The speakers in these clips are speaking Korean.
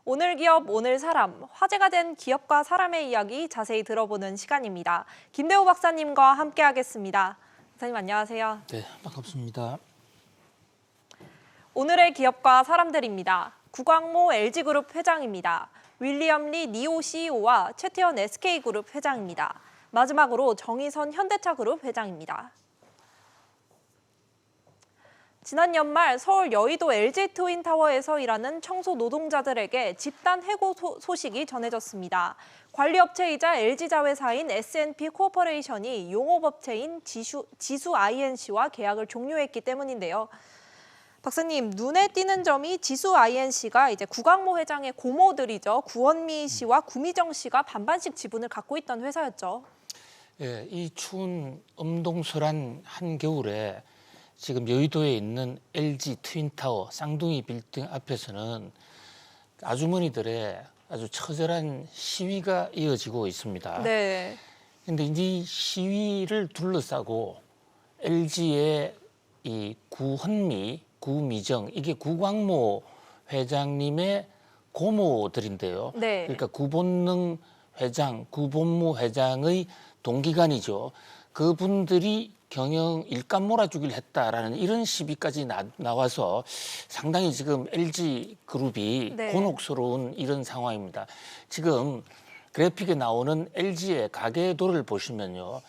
오늘 기업, 오늘 사람, 화제가 된 기업과 사람의 이야기 자세히 들어보는 시간입니다. 김대호 박사님과 함께하겠습니다. 박사님 안녕하세요. 네, 반갑습니다. 오늘의 기업과 사람들입니다. 구광모 LG그룹 회장입니다. 윌리엄 리 니오 CEO와 최태원 SK그룹 회장입니다. 마지막으로 정의선 현대차그룹 회장입니다. 지난 연말 서울 여의도 LG 트윈타워에서 일하는 청소 노동자들에게 집단 해고 소식이 전해졌습니다. 관리업체이자 LG자회사인 S&P 코퍼레이션이 용업업체인 지수 INC와 계약을 종료했기 때문인데요. 박사님, 눈에 띄는 점이 지수 INC가 이제 구광모 회장의 고모들이죠. 구원미 씨와 구미정 씨가 반반씩 지분을 갖고 있던 회사였죠. 예, 이 추운 엄동설한 한겨울에 지금 여의도에 있는 LG 트윈타워 쌍둥이 빌딩 앞에서는 아주머니들의 아주 처절한 시위가 이어지고 있습니다. 네. 근데 이 시위를 둘러싸고 LG의 이 구헌미, 구미정, 이게 구광모 회장님의 고모들인데요. 네. 그러니까 구본능 회장, 구본무 회장의 동기간이죠. 그분들이 경영 일감 몰아주기를 했다라는 이런 시비까지 나와서 상당히 지금 LG 그룹이 네. 곤혹스러운 이런 상황입니다. 지금 그래픽에 나오는 LG의 가계도를 보시면요.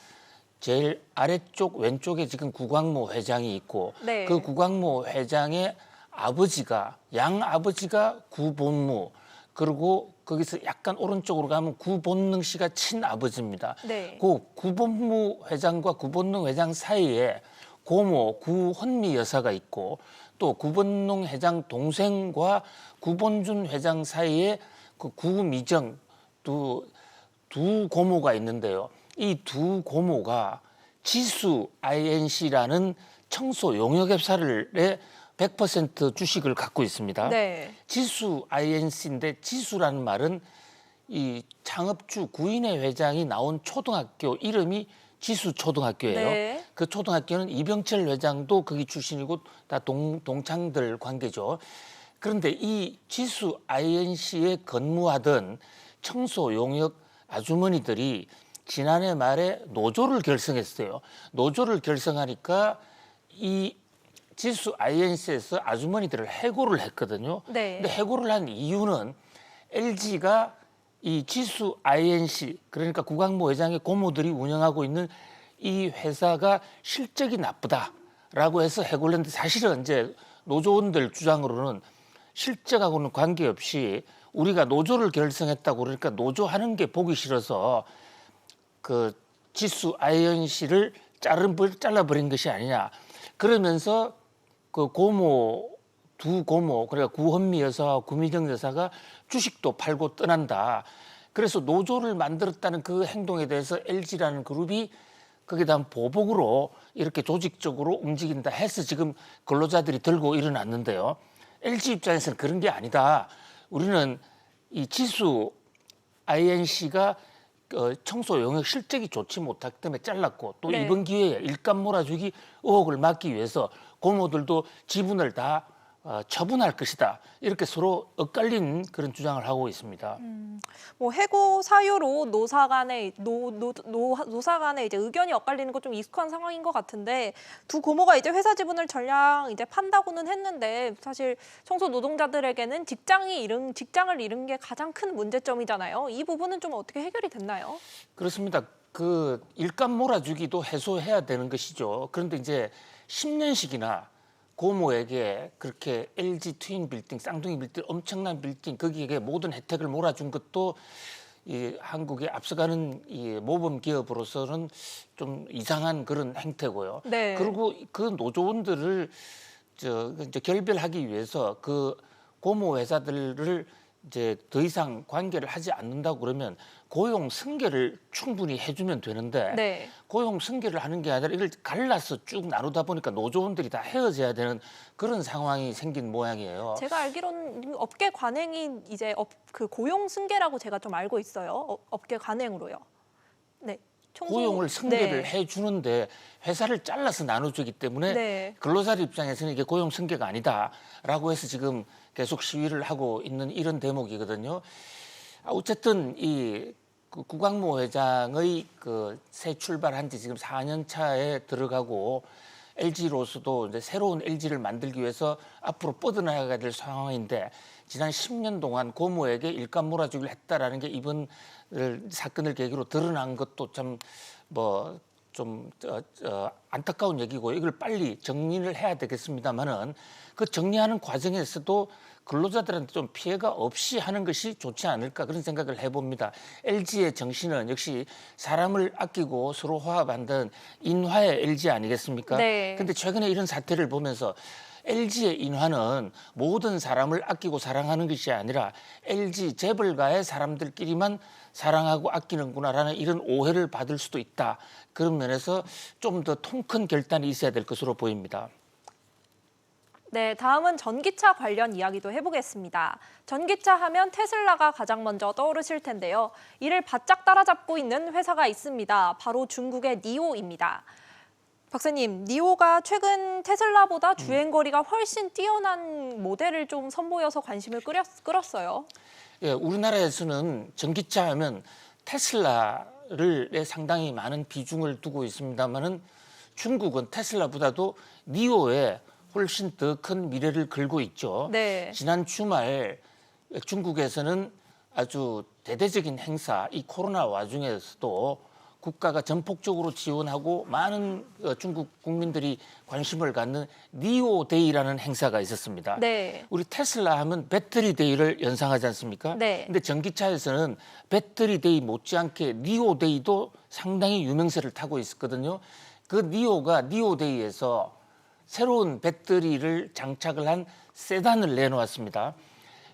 제일 아래쪽 왼쪽에 지금 구광모 회장이 있고 네. 그 구광모 회장의 아버지가 양아버지가 구본무 그리고 거기서 약간 오른쪽으로 가면 구본능 씨가 친아버지입니다. 네. 그 구본무 회장과 구본능 회장 사이에 고모 구헌미 여사가 있고 또 구본능 회장 동생과 구본준 회장 사이에 그 구미정 두 고모가 있는데요. 이 두 고모가 지수 INC라는 청소 용역회사의 100% 주식을 갖고 있습니다. 네. 지수 INC인데 지수라는 말은 이 창업주 구인의 회장이 나온 초등학교 이름이 지수초등학교예요. 네. 그 초등학교는 이병철 회장도 거기 출신이고 다 동창들 관계죠. 그런데 이 지수 INC에 근무하던 청소 용역 아주머니들이 지난해 말에 노조를 결성했어요. 노조를 결성하니까 이 지수 INC에서 아주머니들을 해고를 했거든요. 네. 근데 해고를 한 이유는 LG가 이 지수 INC 그러니까 구광모 회장의 고모들이 운영하고 있는 이 회사가 실적이 나쁘다라고 해서 해고를 했는데 사실은 이제 노조원들 주장으로는 실적하고는 관계없이 우리가 노조를 결성했다고 그러니까 노조하는 게 보기 싫어서 그 지수 INC를 잘라버린 것이 아니냐. 그러면서 그 고모 두 고모 그러니까 구헌미 여사와 구미정 여사가 주식도 팔고 떠난다. 그래서 노조를 만들었다는 그 행동에 대해서 LG라는 그룹이 거기에 대한 보복으로 이렇게 조직적으로 움직인다 해서 지금 근로자들이 들고 일어났는데요. LG 입장에서는 그런 게 아니다. 우리는 이 지수 INC가 청소 용역 실적이 좋지 못하기 때문에 잘랐고 또 네. 이번 기회에 일감 몰아주기 의혹을 막기 위해서 고모들도 지분을 다 처분할 것이다. 이렇게 서로 엇갈린 그런 주장을 하고 있습니다. 뭐 해고 사유로 노사 간의 이제 의견이 엇갈리는 거 좀 익숙한 상황인 것 같은데 두 고모가 이제 회사 지분을 전량 이제 판다고는 했는데 사실 청소 노동자들에게는 직장을 잃은 게 가장 큰 문제점이잖아요. 이 부분은 좀 어떻게 해결이 됐나요? 그렇습니다. 그 일감 몰아주기도 해소해야 되는 것이죠. 그런데 이제 10년씩이나 고모에게 그렇게 LG 트윈 빌딩, 쌍둥이 빌딩, 엄청난 빌딩 거기에 모든 혜택을 몰아준 것도 이 한국에 앞서가는 이 모범 기업으로서는 좀 이상한 그런 행태고요. 네. 그리고 그 노조원들을 이제 결별하기 위해서 그 고모 회사들을 이제 더 이상 관계를 하지 않는다고 그러면 고용 승계를 충분히 해주면 되는데 네. 고용 승계를 하는 게 아니라 이걸 갈라서 쭉 나누다 보니까 노조원들이 다 헤어져야 되는 그런 상황이 생긴 모양이에요. 제가 알기로는 업계 관행이 이제 그 고용 승계라고 제가 좀 알고 있어요. 업계 관행으로요. 네. 고용을 승계를 네. 해주는데 회사를 잘라서 나눠주기 때문에 네. 근로자 입장에서는 이게 고용 승계가 아니다라고 해서 지금 계속 시위를 하고 있는 이런 대목이거든요. 어쨌든 이 구광모 회장의 그 새 출발한 지 지금 4년 차에 들어가고 LG로서도 이제 새로운 LG를 만들기 위해서 앞으로 뻗어나가야 될 상황인데 지난 10년 동안 고모에게 일감 몰아주기를 했다라는 게 이번 사건을 계기로 드러난 것도 참 뭐 좀 안타까운 얘기고 이걸 빨리 정리를 해야 되겠습니다만은 그 정리하는 과정에서도 근로자들한테 좀 피해가 없이 하는 것이 좋지 않을까 그런 생각을 해봅니다. LG의 정신은 역시 사람을 아끼고 서로 화합한다는 인화의 LG 아니겠습니까? 네. 근데 최근에 이런 사태를 보면서 LG의 인화는 모든 사람을 아끼고 사랑하는 것이 아니라 LG 재벌가의 사람들끼리만 사랑하고 아끼는구나라는 이런 오해를 받을 수도 있다. 그런 면에서 좀 더 통 큰 결단이 있어야 될 것으로 보입니다. 네, 다음은 전기차 관련 이야기도 해보겠습니다. 전기차 하면 테슬라가 가장 먼저 떠오르실 텐데요. 이를 바짝 따라잡고 있는 회사가 있습니다. 바로 중국의 니오입니다. 박사님, 니오가 최근 테슬라보다 주행거리가 훨씬 뛰어난 모델을 좀 선보여서 관심을 끌었어요. 예, 우리나라에서는 전기차 하면 테슬라를 상당히 많은 비중을 두고 있습니다만은 중국은 테슬라보다도 니오에 훨씬 더 큰 미래를 걸고 있죠. 네. 지난 주말 중국에서는 아주 대대적인 행사, 이 코로나 와중에서도 국가가 전폭적으로 지원하고 많은 중국 국민들이 관심을 갖는 니오데이라는 행사가 있었습니다. 네. 우리 테슬라 하면 배터리데이를 연상하지 않습니까? 네. 근데 전기차에서는 배터리데이 못지않게 니오데이도 상당히 유명세를 타고 있었거든요. 그 니오가 니오데이에서 새로운 배터리를 장착을 한 세단을 내놓았습니다.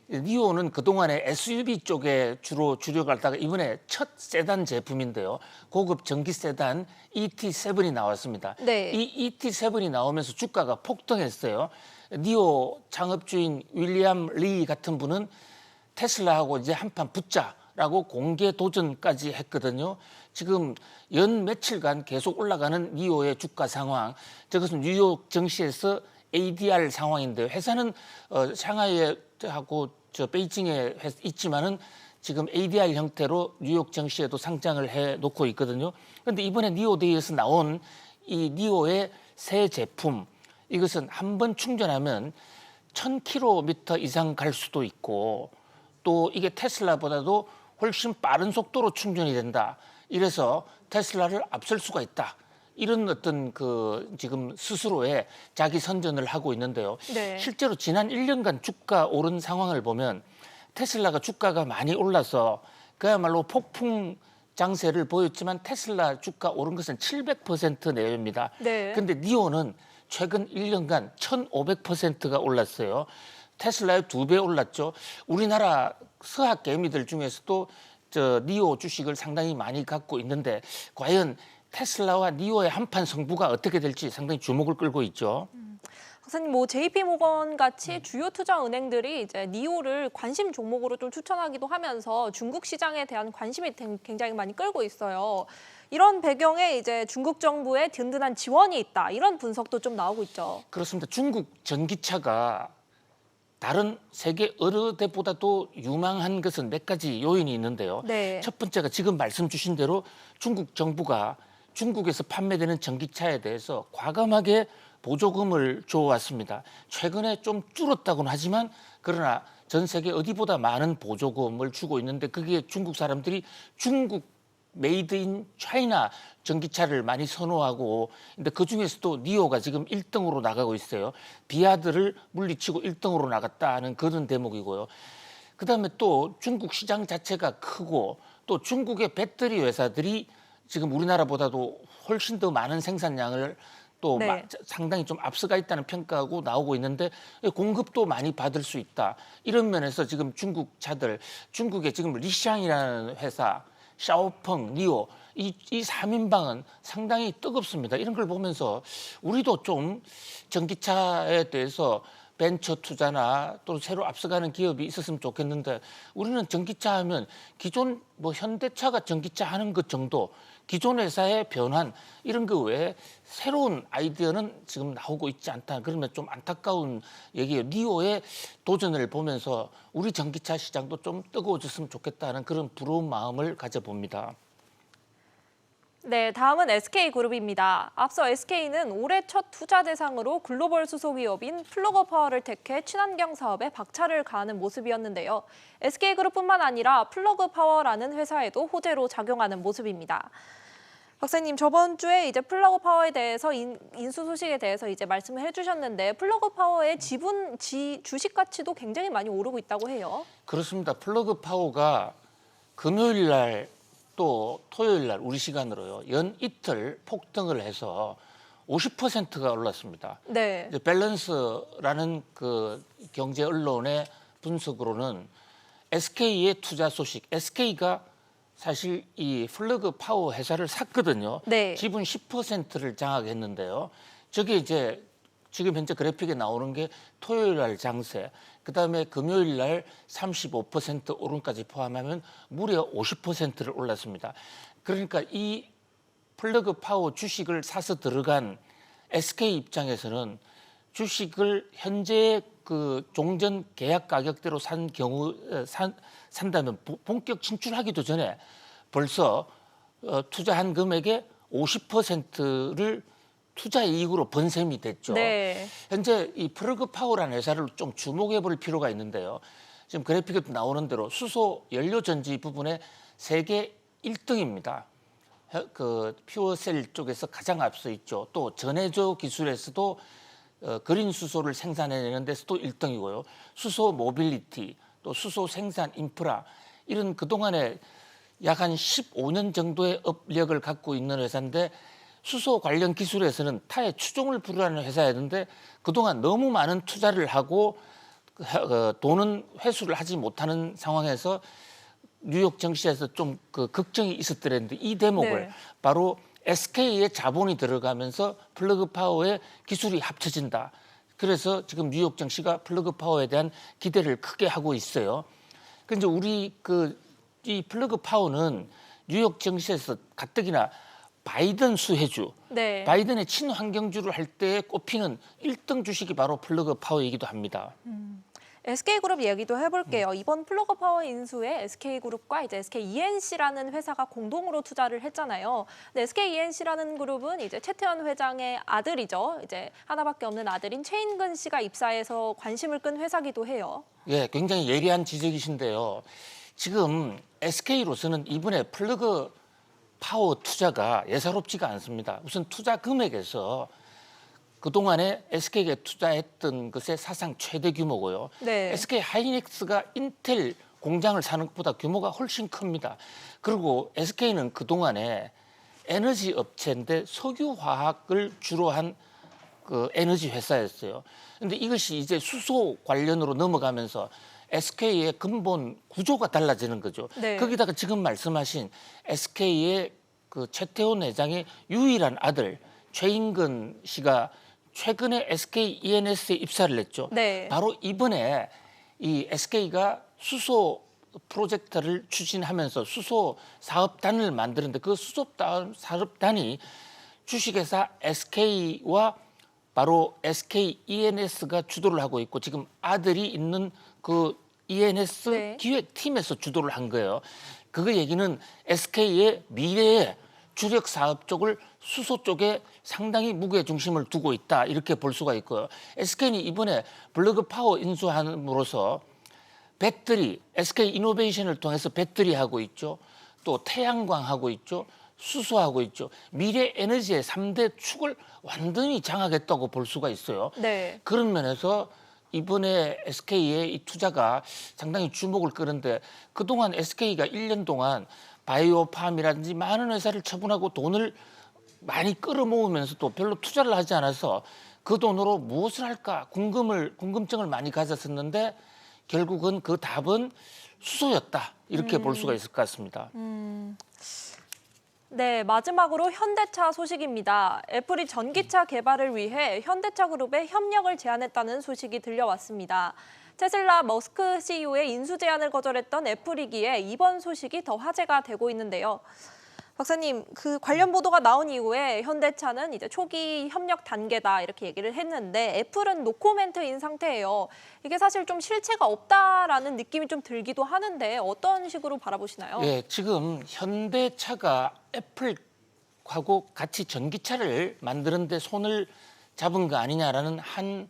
니오는 그동안에 SUV 쪽에 주로 주력을 하다가 이번에 첫 세단 제품인데요. 고급 전기 세단 ET7이 나왔습니다. 네. 이 ET7이 나오면서 주가가 폭등했어요. 니오 창업주인 윌리엄 리 같은 분은 테슬라하고 이제 한판 붙자라고 공개 도전까지 했거든요. 지금 연 며칠간 계속 올라가는 니오의 주가 상황. 저것은 뉴욕 증시에서 ADR 상황인데 회사는 샹하이에 하고 저 베이징에 있지만은 지금 ADR 형태로 뉴욕 증시에도 상장을 해 놓고 있거든요. 그런데 이번에 니오데이에서 나온 이 니오의 새 제품 이것은 한 번 충전하면 1000km 이상 갈 수도 있고 또 이게 테슬라보다도 훨씬 빠른 속도로 충전이 된다. 이래서 테슬라를 앞설 수가 있다. 이런 어떤 그 지금 스스로의 자기 선전을 하고 있는데요. 네. 실제로 지난 1년간 주가 오른 상황을 보면 테슬라가 주가가 많이 올라서 그야말로 폭풍 장세를 보였지만 테슬라 주가 오른 것은 700% 내외입니다. 네. 근데 니오는 최근 1년간 1,500%가 올랐어요. 테슬라의 2배 올랐죠. 우리나라 서학 개미들 중에서도 저 니오 주식을 상당히 많이 갖고 있는데 과연 테슬라와 니오의 한판 승부가 어떻게 될지 상당히 주목을 끌고 있죠. 박사님, 뭐 JP모건 같이 주요 투자 은행들이 이제 니오를 관심 종목으로 좀 추천하기도 하면서 중국 시장에 대한 관심이 굉장히 많이 끌고 있어요. 이런 배경에 이제 중국 정부의 든든한 지원이 있다. 이런 분석도 좀 나오고 있죠. 그렇습니다. 중국 전기차가 다른 세계 어느 데보다도 유망한 것은 몇 가지 요인이 있는데요. 네. 첫 번째가 지금 말씀 주신 대로 중국 정부가 중국에서 판매되는 전기차에 대해서 과감하게 보조금을 줘왔습니다. 최근에 좀 줄었다고는 하지만 그러나 전 세계 어디보다 많은 보조금을 주고 있는데 그게 중국 사람들이 중국 메이드 인 차이나 전기차를 많이 선호하고 근데 그중에서도 니오가 지금 1등으로 나가고 있어요. 비아드를 물리치고 1등으로 나갔다 하는 그런 대목이고요. 그다음에 또 중국 시장 자체가 크고 또 중국의 배터리 회사들이 지금 우리나라보다도 훨씬 더 많은 생산량을 또 네. 상당히 좀 앞서가 있다는 평가하고 나오고 있는데 공급도 많이 받을 수 있다. 이런 면에서 지금 중국 차들, 중국의 지금 리샹이라는 회사, 샤오펑, 니오 이 3인방은 상당히 뜨겁습니다. 이런 걸 보면서 우리도 좀 전기차에 대해서 벤처 투자나 또 새로 앞서가는 기업이 있었으면 좋겠는데 우리는 전기차 하면 기존 뭐 현대차가 전기차 하는 것 정도 기존 회사의 변환 이런 거 외에 새로운 아이디어는 지금 나오고 있지 않다. 그러면 좀 안타까운 얘기예요. 니오의 도전을 보면서 우리 전기차 시장도 좀 뜨거워졌으면 좋겠다는 그런 부러운 마음을 가져봅니다. 네, 다음은 SK그룹입니다. 앞서 SK는 올해 첫 투자 대상으로 글로벌 수소 기업인 플러그 파워를 택해 친환경 사업에 박차를 가하는 모습이었는데요. SK그룹뿐만 아니라 플러그 파워라는 회사에도 호재로 작용하는 모습입니다. 박사님, 저번 주에 이제 플러그 파워에 대해서 인수 소식에 대해서 이제 말씀을 해주셨는데 플러그 파워의 주식 가치도 굉장히 많이 오르고 있다고 해요. 그렇습니다. 플러그 파워가 금요일 날 또 토요일 날 우리 시간으로요. 연 이틀 폭등을 해서 50%가 올랐습니다. 네. 이제 밸런스라는 그 경제 언론의 분석으로는 SK의 투자 소식, SK가 사실 이 플러그 파워 회사를 샀거든요. 네. 지분 10%를 장악했는데요. 저게 이제 지금 현재 그래픽에 나오는 게 토요일 날 장세, 그다음에 금요일 날 35% 오름까지 포함하면 무려 50%를 올랐습니다. 그러니까 이 플러그 파워 주식을 사서 들어간 SK 입장에서는 주식을 현재 그 종전 계약 가격대로 산다면 본격 진출하기도 전에 벌써 투자한 금액의 50%를 투자 이익으로 번 셈이 됐죠. 네. 현재 이 플러그 파워라는 회사를 좀 주목해 볼 필요가 있는데요. 지금 그래픽에도 나오는 대로 수소 연료 전지 부분에 세계 1등입니다. 그 퓨어셀 쪽에서 가장 앞서 있죠. 또 전해조 기술에서도 그린 수소를 생산해내는 데서도 1등이고요. 수소 모빌리티, 또 수소 생산 인프라 이런 그동안에 약 한 15년 정도의 업력을 갖고 있는 회사인데 수소 관련 기술에서는 타의 추종을 부르는 회사였는데 그동안 너무 많은 투자를 하고 돈은 회수를 하지 못하는 상황에서 뉴욕 증시에서 좀 그 걱정이 있었더랬는데 이 대목을 네. 바로 SK의 자본이 들어가면서 플러그 파워의 기술이 합쳐진다. 그래서 지금 뉴욕 증시가 플러그 파워에 대한 기대를 크게 하고 있어요. 근데 우리 이 플러그 파워는 뉴욕 증시에서 가뜩이나 바이든 수혜주, 네. 바이든의 친환경주를 할 때 꼽히는 1등 주식이 바로 플러그 파워이기도 합니다. SK그룹 얘기도 해볼게요. 이번 플러그 파워 인수에 SK그룹과 이제 SK-ENC라는 회사가 공동으로 투자를 했잖아요. 근데 SK-ENC라는 그룹은 이제 최태원 회장의 아들이죠. 이제 하나밖에 없는 아들인 최인근 씨가 입사해서 관심을 끈 회사기도 해요. 예, 굉장히 예리한 지적이신데요. 지금 SK로서는 이번에 플러그 파워 투자가 예사롭지가 않습니다. 우선 투자 금액에서 그동안에 SK가 투자했던 것의 사상 최대 규모고요. 네. SK 하이닉스가 인텔 공장을 사는 것보다 규모가 훨씬 큽니다. 그리고 SK는 그동안에 에너지 업체인데 석유화학을 주로 한 그 에너지 회사였어요. 그런데 이것이 이제 수소 관련으로 넘어가면서 SK의 근본 구조가 달라지는 거죠. 네. 거기다가 지금 말씀하신 SK의 그 최태원 회장의 유일한 아들 최인근 씨가 최근에 SK E&S에 입사를 했죠. 네. 바로 이번에 이 SK가 수소 프로젝트를 추진하면서 수소 사업단을 만드는데 그 수소 사업단이 주식회사 SK와 바로 SK E&S가 주도를 하고 있고 지금 아들이 있는 그 E&S 네. 기획팀에서 주도를 한 거예요. 그 얘기는 SK의 미래의 주력 사업 쪽을 수소 쪽에 상당히 무게 중심을 두고 있다 이렇게 볼 수가 있고요. SK는 이번에 플러그 파워 인수함으로써 배터리, SK 이노베이션을 통해서 배터리 하고 있죠. 또 태양광 하고 있죠. 수소하고 있죠. 미래 에너지의 3대 축을 완전히 장악했다고 볼 수가 있어요. 네. 그런 면에서 이번에 SK의 이 투자가 상당히 주목을 끄는데 그동안 SK가 1년 동안 바이오팜이라든지 많은 회사를 처분하고 돈을 많이 끌어모으면서 또 별로 투자를 하지 않아서 그 돈으로 무엇을 할까 궁금증을 많이 가졌었는데 결국은 그 답은 수소였다 이렇게 볼 수가 있을 것 같습니다. 네, 마지막으로 현대차 소식입니다. 애플이 전기차 개발을 위해 현대차 그룹에 협력을 제안했다는 소식이 들려왔습니다. 테슬라 머스크 CEO의 인수 제안을 거절했던 애플이기에 이번 소식이 더 화제가 되고 있는데요. 박사님, 그 관련 보도가 나온 이후에 현대차는 이제 초기 협력 단계다 이렇게 얘기를 했는데 애플은 노코멘트인 상태예요. 이게 사실 좀 실체가 없다라는 느낌이 좀 들기도 하는데 어떤 식으로 바라보시나요? 예, 지금 현대차가 애플하고 같이 전기차를 만드는 데 손을 잡은 거 아니냐라는 한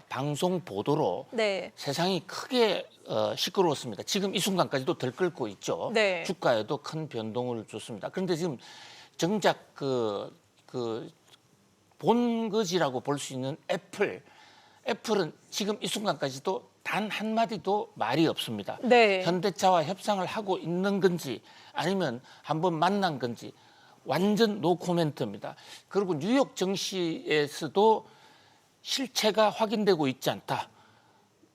방송 보도로 네. 세상이 크게 시끄러웠습니다. 지금 이 순간까지도 들끓고 있죠. 네. 주가에도 큰 변동을 줬습니다. 그런데 지금 정작 본거지라고 볼 수 있는 애플은 지금 이 순간까지도 단 한마디도 말이 없습니다. 네. 현대차와 협상을 하고 있는 건지 아니면 한번 만난 건지 완전 노 코멘트입니다. 그리고 뉴욕 증시에서도 실체가 확인되고 있지 않다.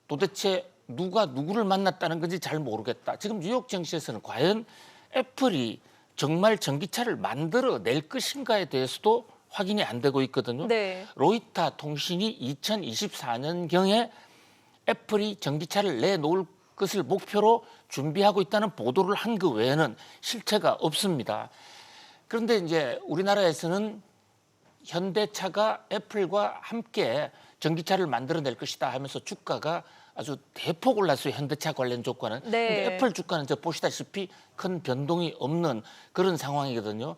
도대체 누가 누구를 만났다는 건지 잘 모르겠다. 지금 뉴욕 증시에서는 과연 애플이 정말 전기차를 만들어낼 것인가에 대해서도 확인이 안 되고 있거든요. 네. 로이터 통신이 2024년경에 애플이 전기차를 내놓을 것을 목표로 준비하고 있다는 보도를 한 그 외에는 실체가 없습니다. 그런데 이제 우리나라에서는 현대차가 애플과 함께 전기차를 만들어낼 것이다 하면서 주가가 아주 대폭 올랐어요. 현대차 관련 주가는. 네. 근데 애플 주가는 이제 보시다시피 큰 변동이 없는 그런 상황이거든요.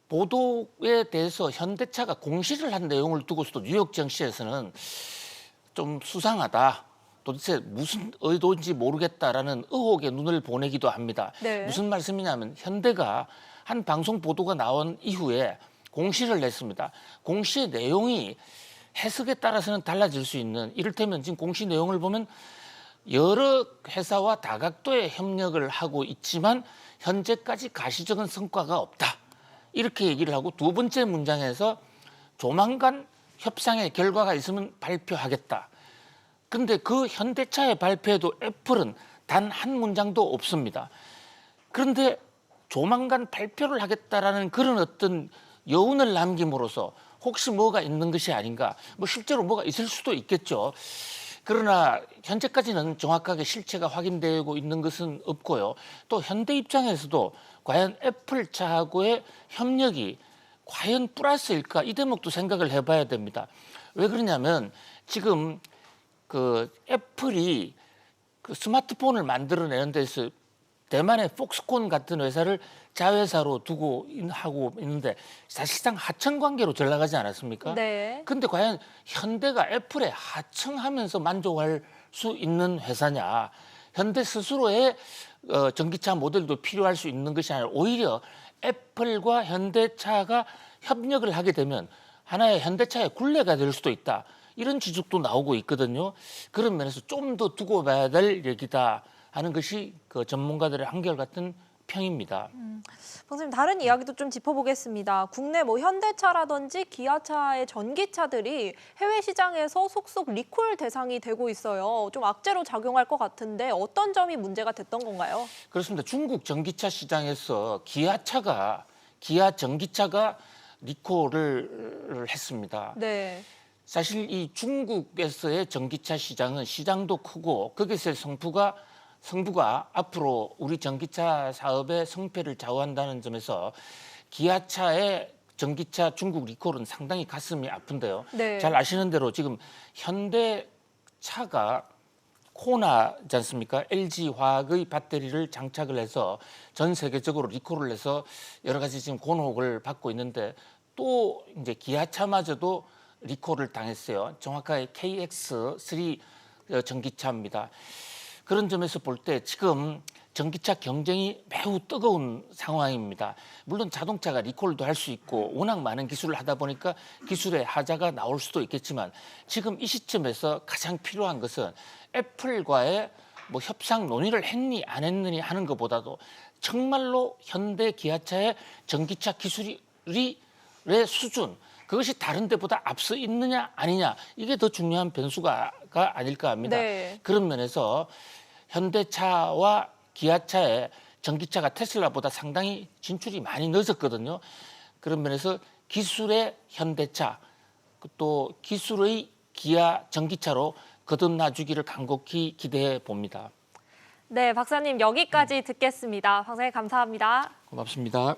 보도에 대해서 현대차가 공시를 한 내용을 두고서도 뉴욕 증시에서는 좀 수상하다. 도대체 무슨 의도인지 모르겠다라는 의혹에 눈을 보내기도 합니다. 네. 무슨 말씀이냐면 현대가 한 방송 보도가 나온 이후에 공시를 냈습니다. 공시의 내용이 해석에 따라서는 달라질 수 있는, 이를테면 지금 공시 내용을 보면 여러 회사와 다각도의 협력을 하고 있지만 현재까지 가시적인 성과가 없다. 이렇게 얘기를 하고 두 번째 문장에서 조만간 협상의 결과가 있으면 발표하겠다. 근데 그 현대차의 발표에도 애플은 단 한 문장도 없습니다. 그런데 조만간 발표를 하겠다라는 그런 어떤 여운을 남김으로써 혹시 뭐가 있는 것이 아닌가. 뭐 실제로 뭐가 있을 수도 있겠죠. 그러나 현재까지는 정확하게 실체가 확인되고 있는 것은 없고요. 또 현대 입장에서도 과연 애플차하고의 협력이 과연 플러스일까, 이 대목도 생각을 해봐야 됩니다. 왜 그러냐면 지금 그 애플이 그 스마트폰을 만들어내는 데서 대만의 폭스콘 같은 회사를 자회사로 두고 하고 있는데 사실상 하청 관계로 전락하지 않았습니까? 네. 근데 과연 현대가 애플에 하청하면서 만족할 수 있는 회사냐? 현대 스스로의 전기차 모델도 필요할 수 있는 것이 아니라 오히려 애플과 현대차가 협력을 하게 되면 하나의 현대차의 굴레가 될 수도 있다. 이런 지적도 나오고 있거든요. 그런 면에서 좀 더 두고 봐야 될 얘기다 하는 것이 그 전문가들의 한결같은 평입니다. 선생님, 다른 이야기도 좀 짚어보겠습니다. 국내 뭐 현대차라든지 기아차의 전기차들이 해외 시장에서 속속 리콜 대상이 되고 있어요. 좀 악재로 작용할 것 같은데 어떤 점이 문제가 됐던 건가요? 그렇습니다. 중국 전기차 시장에서 기아 전기차가 리콜을 했습니다. 네. 사실 이 중국에서의 전기차 시장은 시장도 크고 거기서의 성부가 앞으로 우리 전기차 사업의 성패를 좌우한다는 점에서 기아차의 전기차 중국 리콜은 상당히 가슴이 아픈데요. 네. 잘 아시는 대로 지금 현대차가 코나지 않습니까? LG화학의 배터리를 장착을 해서 전 세계적으로 리콜을 해서 여러 가지 지금 곤혹을 받고 있는데 또 이제 기아차마저도 리콜을 당했어요. 정확하게 KX3 전기차입니다. 그런 점에서 볼 때 지금 전기차 경쟁이 매우 뜨거운 상황입니다. 물론 자동차가 리콜도 할 수 있고 워낙 많은 기술을 하다 보니까 기술의 하자가 나올 수도 있겠지만 지금 이 시점에서 가장 필요한 것은 애플과의 뭐 협상 논의를 했니 안 했느니 하는 것보다도 정말로 현대 기아차의 전기차 기술의 수준, 그것이 다른 데보다 앞서 있느냐 아니냐, 이게 더 중요한 변수가 아닐까 합니다. 네. 그런 면에서 현대차와 기아차의 전기차가 테슬라보다 상당히 진출이 많이 늦었거든요. 그런 면에서 기술의 현대차, 또 기술의 기아 전기차로 거듭나주기를 간곡히 기대해 봅니다. 네, 박사님 여기까지 듣겠습니다. 박사님 감사합니다. 고맙습니다.